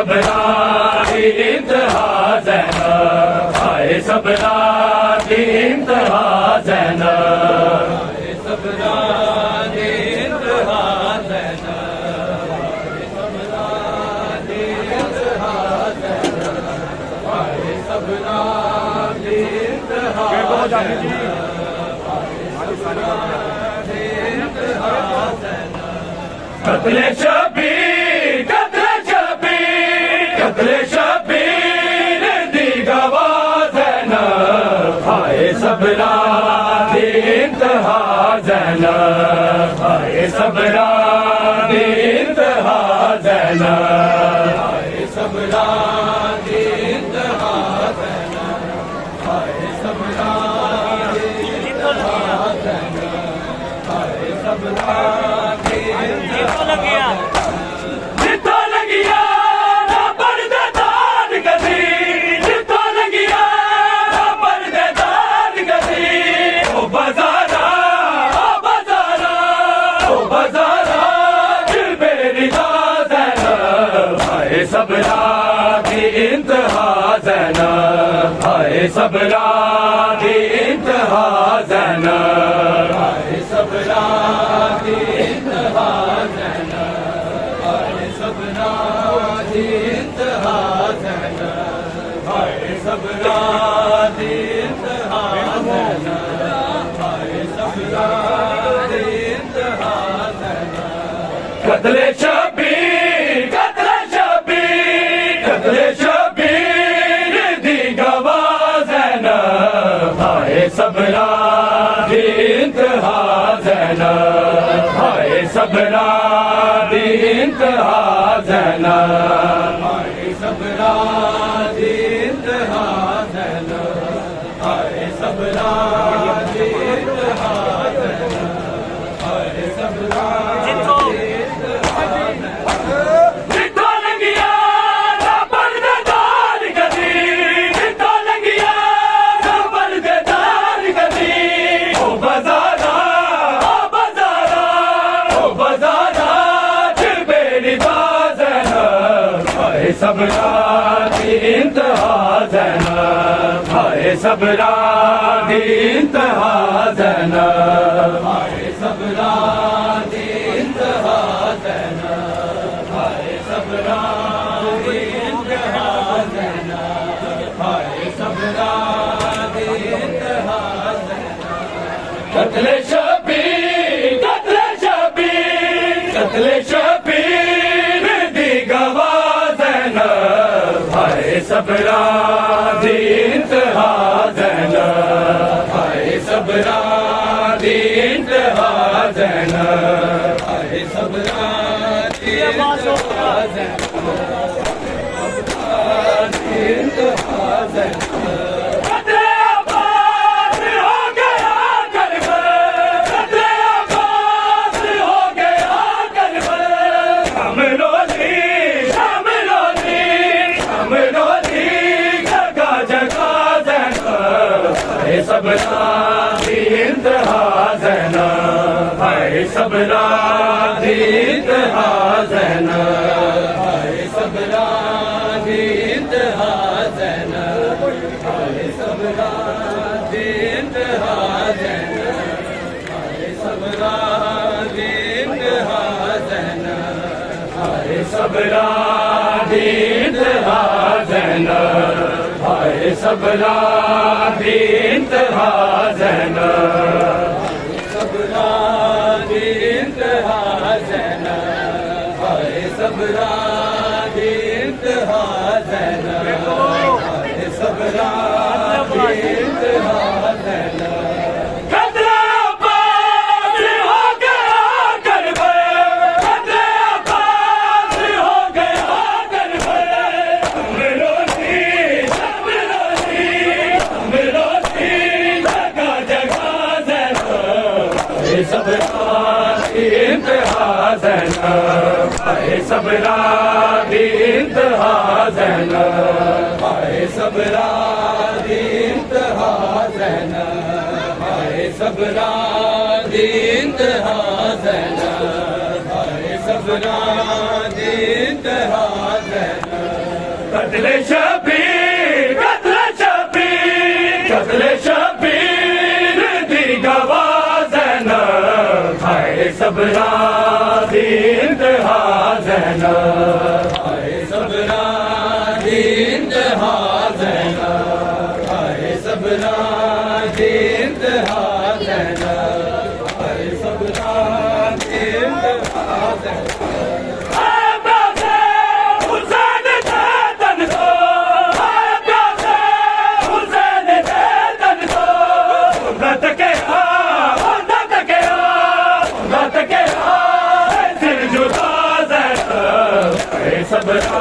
सबरा दी इंतहा ज़ैनब, हाय सबरा दी इंतहा ज़ैनब, हाय सबरा दी इंतहा ज़ैनब, हाय सबरा दी इंतहा ज़ैनब, हाय सबरा दी इंतहा कत्ले शबीर, कत्ले शबीर, कत्ले शबीर दी गवाह ज़ैनब, हाय सबरा दी इंतहा ज़ैनब, हाय सबरा दी इंतहा ज़ैनब, हाय सबरा दी इंतहा ज़ैनब, हाय सबरा दी इंतहा ज़ैनब, हाय सबरा जितो लगिया ना पर्देदार गदी, जितो लगिया ना पर्देदार गदी, ओ बाजारा, ओ बाजारा, ओ बाजारा दिल बेरिदा ज़ैनब, हाय सबरा दी इंतहा ज़ैनब, हाय सबरा दी इंतहा ज़ैनब, हाय सबरा दी इंतहा सबरा दी इंतहा ज़ैनब, हाय सबरा दी इंतहा ज़ैनब, कत्ले शबीर, कत्ले शबीर, कत्ले शबीर दी गवाह ज़ैनब, हाय सबरा दी इंतहा ज़ैनब, हाय सबरा दी इंतहा ज़ैनब, हाय सबरा दी इंतहा ज़ैनब, हाय सबरा दी इंतहा ज़ैनब, हाय सबरा दी इंतहा ज़ैनब, जितो लगिया ना पर्देदार गदी, जितो लगिया ना पर्देदार गदी, ओ बाजारा, ओ बाजारा, ओ बाजारा दिल बेरिदा ज़ैनब, हाय सबरा दी इंतहा ज़ैनब, हाय सबरा दी इंतहा ज़ैनब, हाय सबरा दी इंतहा ज़ैनब, हाय सबरा दी इंतहा ज़ैनब, हाय सबरा दी इंतहा ज़ैनब, कत्ले शबीर, कत्ले शबीर, कत्ले शबीर दी गवाह ज़ैनब, हाय सबरा दी इंतहा ज़ैनब, हाय सबरा दी इंतहा ज़ैनब, हाय सबरा दी इंतहा ज़ैनब, कत्ले अब्बास हो गया करबल, कत्ले अब्बास हो गया करबल, शामिलोली, शामिलोली, शामिलोली जगह जगह ज़ैनब, हाय सबरा दी इंतहा ज़ैनब, हाय सबरा दी इंतहा ज़ैनब, हाय सबरा दी इंतहा ज़ैनब, हाय सबरा दी इंतहा ज़ैनब, हाय सबरा दी इंतहा ज़ैनब, हाय सबरा दी इंतहा ज़ैनब, हाय सबरा दी इंतहा ज़ैनब, सबरा दी इंतहा ज़ैनब, हाय सबरा दी इंतहा ज़ैनब, हाय सबरा दी इंतहा ज़ैनब, कत्ले अब्बास हो गया करबल, कत्ले अब्बास हो गया करबल, शामिलोली, शामिलोली, शामिलोली जगह जगह ज़ैनब, हाय सबरा दी इंतहा ज़ैनब, हाय सबरा दी इंतहा ज़ैनब, हाय सबरा दी इंतहा ज़ैनब, हाय सबरा दी इंतहा ज़ैनब, हाय सबरा दी इंतहा ज़ैनब, कत्ले शबीर कत्ले शबीर कत्ले शबीर दी गवाह ज़ैनब हाय सबरा दी इंतहा ज़ैनब हाय सबरा दी इंतहा ज़ैनब हाय सबरा दी इंतहा ज़ैनब हाय सबरा दी इंतहा ज़ैनब सबरा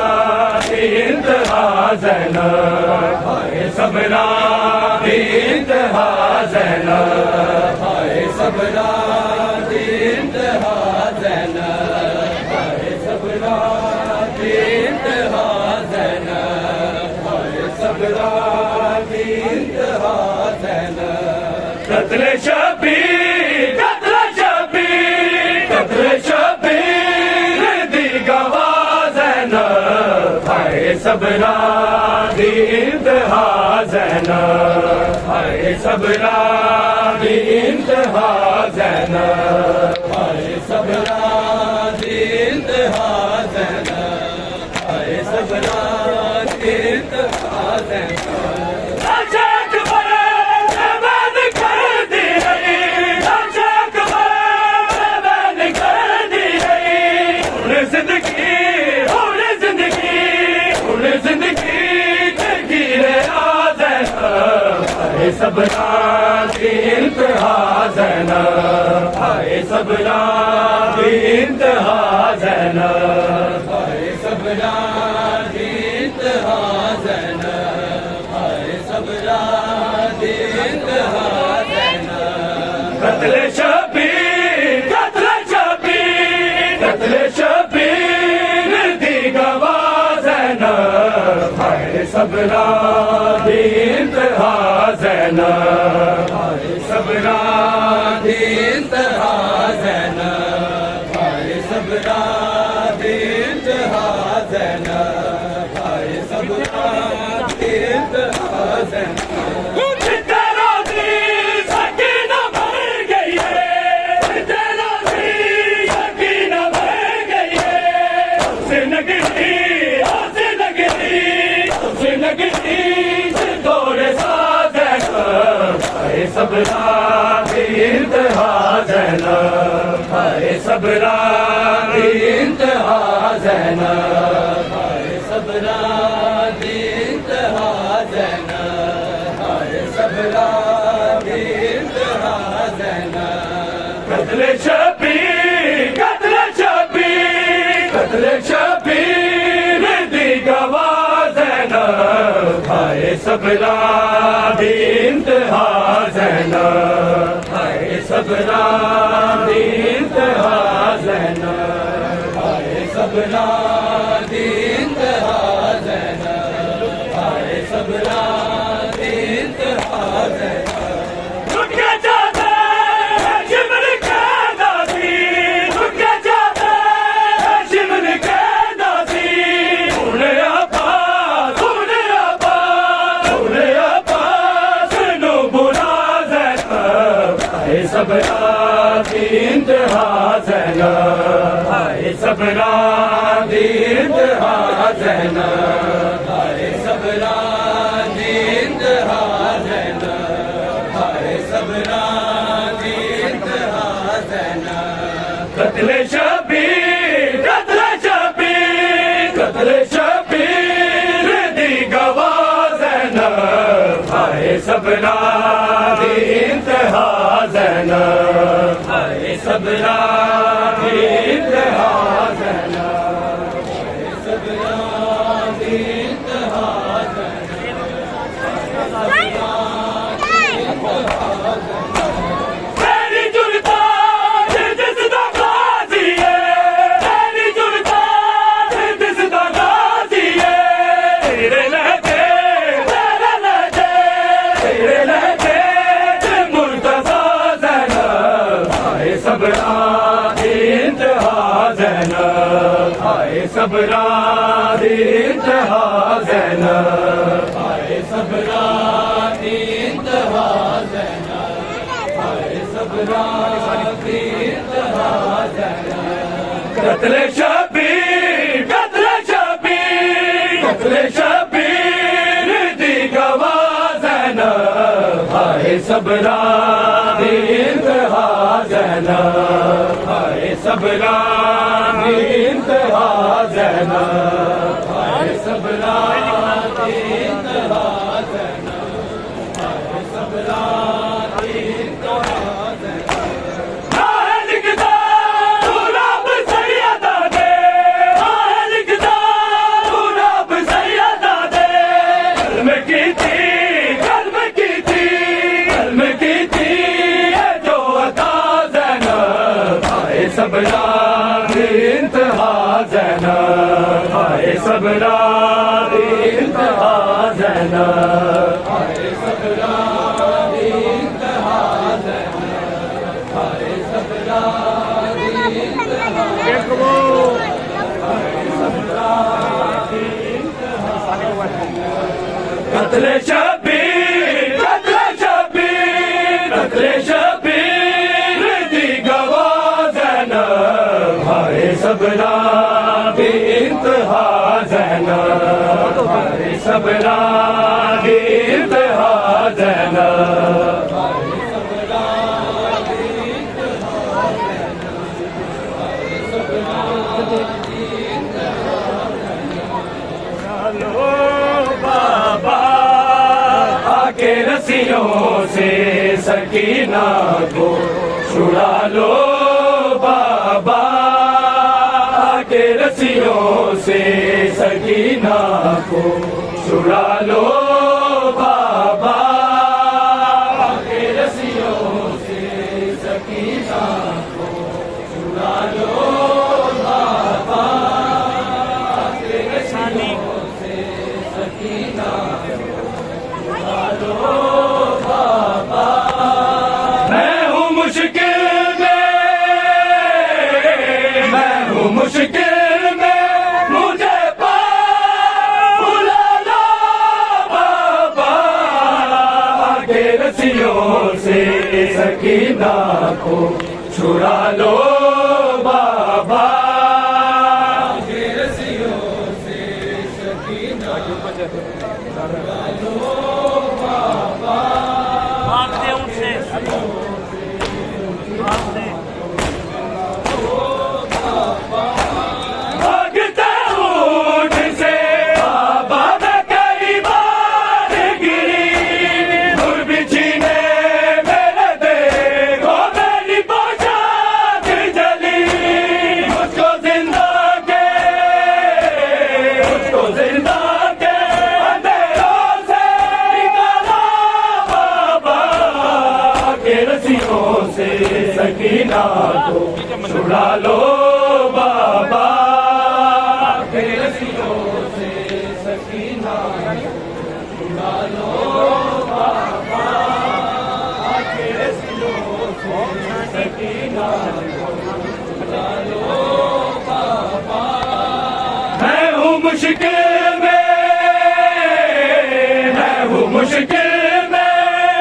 दी इंतहा ज़ैनब हाय सबरा दी इंतहा ज़ैनब हाय सबरा दी इंतहा ज़ैनब हाय सबरा दी इंतहा ज़ैनब हाय सबरा दी इंतहा ज़ैनब कत्ले शबीर कत्ले शबीर कत्ले शबीर दी गवाह हाय सबरा दी इंतहा ज़ैनब हाय सबरा दी इंतहा ज़ैनब हाय सबरा दी इंतहा ज़ैनब हाय सबरा दी इंतहा ज़ैनब सबरा दी इंतहा ज़ैनब हाय सबरा दी इंतहा ज़ैनब हाय सबरा दी इंतहा ज़ैनब हाय सबरा दी इंतहा ज़ैनब कत्ले शबीर कत्ले शबीर कत्ले शबीर दी गवाह ज़ैनब हाय सबरा दी इंतहा ज़ैनब हाय सबरा दी इंतहा ज़ैनब हाय सबरा दी इंतहा ज़ैनब हाय सबरा दी इंतहा ज़ैनब तेरा दी सकीना भर गई है तेरा दी सकीना भर गई है से नगरी से नगरी से नगरी दौड़े हाय सबरा दी इंतहा ज़ैनब हाय सबरा दी इंतहा ज़ैनब हाय सबरा दी इंतहा ज़ैनब हाय सबरा दी इंतहा ज़ैनब कत्ले शबीर कत्ले शबीर कत्ले शबीर दी गवाह ज़ैनब हाय सबरा दी इंतहा ज़ैनब हाय सबरा दी इंतहा ज़ैनब हाय सबरा दी इंतहा ज़ैनब हाय सबरा दी इंतहा ज़ैनब रुक जाता है शिमर के दासी रुक जाता है शिमर के दासी उन्हें सबरा दी इंतहा ज़ैनब हाय सबरा दी इंतहा ज़ैनब हाय सबरा दी इंतहा ज़ैनब हाय सबरा दी इंतहा ज़ैनब कत्ले शबीर कत्ले शबीर कत्ले शबीर दी गवाह ज़ैनब हाय सबरा दी इंतहा ज़ैनब हाय सबरा दी इंतहा ज़ैनब हाय सबरा दी इंतहा तेरी जुल्ता जिसदा गाज़ी है तेरी जुल्ता जिसदा गाज़ी है तेरे लहजे मुर्तज़ा ज़ैनब हाय सबरा दी इंतहा ज़ैनब हाय सबरा इंतहा ज़ैनब, हाय सबरा इंतहा ज़ैनब, हाय सबरा इंतहा ज़ैनब। कत्ले शबीर, कत्ले शबीर, कत्ले शबीर दी गवाह ज़ैनब, हाय सबरा इंतहा ज़ैनब, हाय सबरा इंतहा ज़ैनब, हाय सबरा इंतहा ज़ैनब, हाय सबरा इंतहा ज़ैनब। हाय लिखता तू रब सैयदा दे, हाय लिखता तू रब सैयदा दे। कल्म की थी, कल्म की थी, कल्म की थी ये जो अता ज़ैनब, हाय सबरा इंतहा ज़ैनब, हाय सबरा इंतहा ज़ैनब, हाय सबरा इंतहा ज़ैनब, हाय सबरा इंतहा ज़ैनब, हाय सबरा कत्ले शबीर, कत्ले शबीर, कत्ले शबीर दी गवाह ज़ैनब, हाय सबरा इंतहा ज़ैनब, हाय सबरा इंतहा ज़ैनब, हाय सबरा इंतहा ज़ैनब, हाय सबरा इंतहा ज़ैनब। लो बाबा आके रस्सियों से सकीना को छुड़ा लो बाबा, आके रस्सियों से सकीना को छुड़ा लो बाबा, आके रस्सियों से सकीना को छुड़ा लो बाबा, आके रस्सियों से सकीना को छुड़ा लो बाबा। मैं हूँ मुश्किल में, मैं हूँ मुश्किल में, मुझे बुला लो बाबा, आके रस्सियों से सकीना को छुड़ा लो बाबा, आके रस्सियों से सकीना को छुड़ा लो बाबा। भागते उनसे, भागते भागते ऊँट से बाबा मैं कई बार गिरी, दुर्बिछी ने मेरे देखो मेरी पोशाक जली, मुझको जिंदा के, मुझको जिंदा के अंधेरों से निकाला बाबा, के रस्सियों से सकीना को छुड़ा लो बाबा, के रस्सियों से सकीना को छुड़ा लो बाबा, के रस्सियों से सकीना को छुड़ा लो बाबा। मैं हूँ मुश्किल में, मैं हूँ मुश्किल में,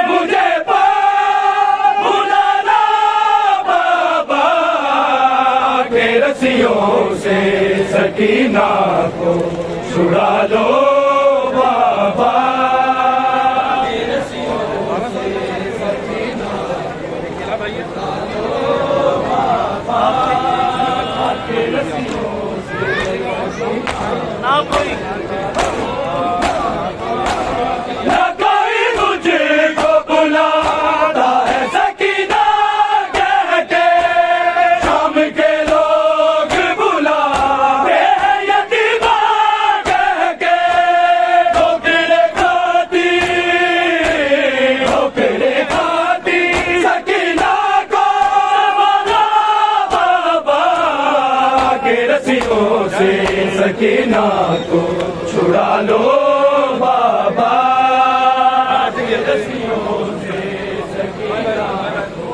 मुझे बुला लो बाबा, के रस्सियों से सकीना को छुड़ा लो बाबा, के रस्सियों से सकीना को छुड़ा लो बाबा, के रस्सियों से ना कोई ना कोई मुझको बुलाता है सकीना कह के, शाम के लोग बुलाते हैं यतीमा कह के, ठोकरे खाती, ठोकरे खाती सकीना को संभाला बाबा, के रस्सियों से सकीना को छुड़ा लो बाबा, के रस्सियों से सकीना को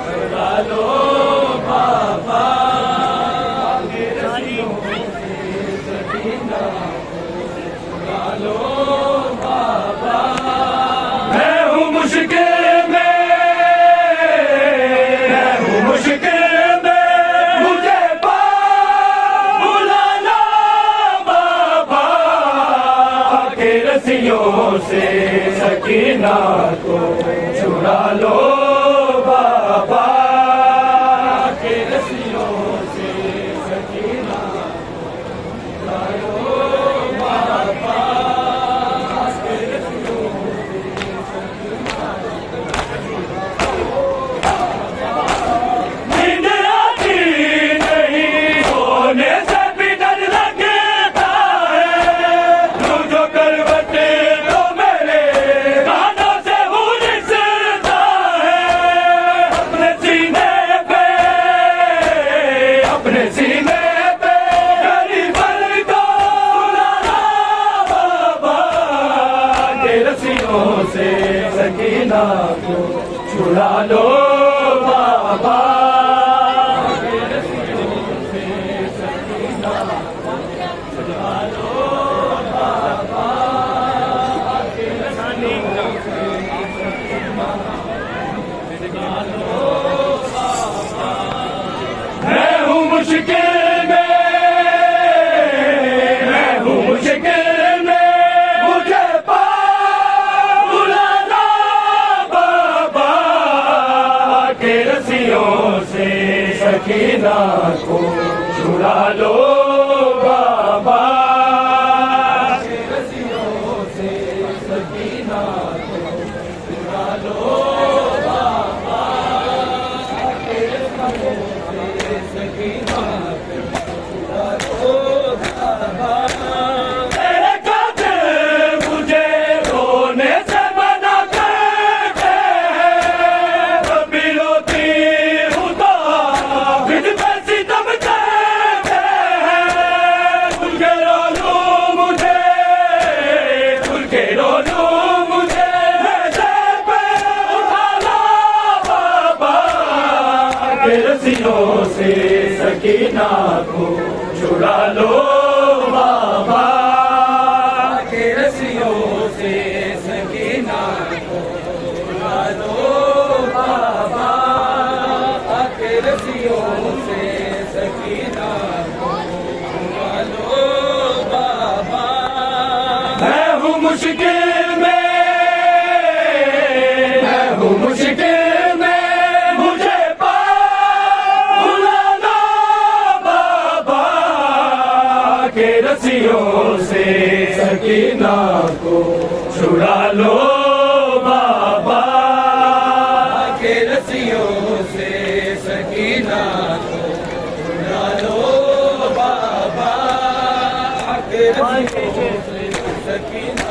छुड़ा लो बाबा, के रस्सियों से मुश्किल में, मैं हूँ मुश्किल में, मुझे बुलाना बाबा के रस्सियों से सकीना को छुड़ा लो बाबा के रस्सियों से सकीना को छुड़ा लो बाबा के रस्सियों से सकीना को छुड़ा लो बाबा। तेरे कातिल मुझे रोने से मना करते हैं, कभी रोती हूँ तो फिर मैं सितम करते हैं। खुल के रो लूं मुझे, खुल के रो लूं मुझे, मेरे पे उठा लो बाबा के रस्सियों से सकीना को छुड़ा लो बाबा के रस्सियों से सकीना को छुड़ा लो बाबा के रस्सियों से सकीना को छुड़ा लो बाबा। मैं हूँ मुश्किल में, मैं हूँ मुश्किल में, मुझे बुलाना बाबा के रस्सियों से सकीना को छुड़ा लो बाबा के रस्सियों से सकीना को छुड़ा लो बाबा के रस्सियों से सकीना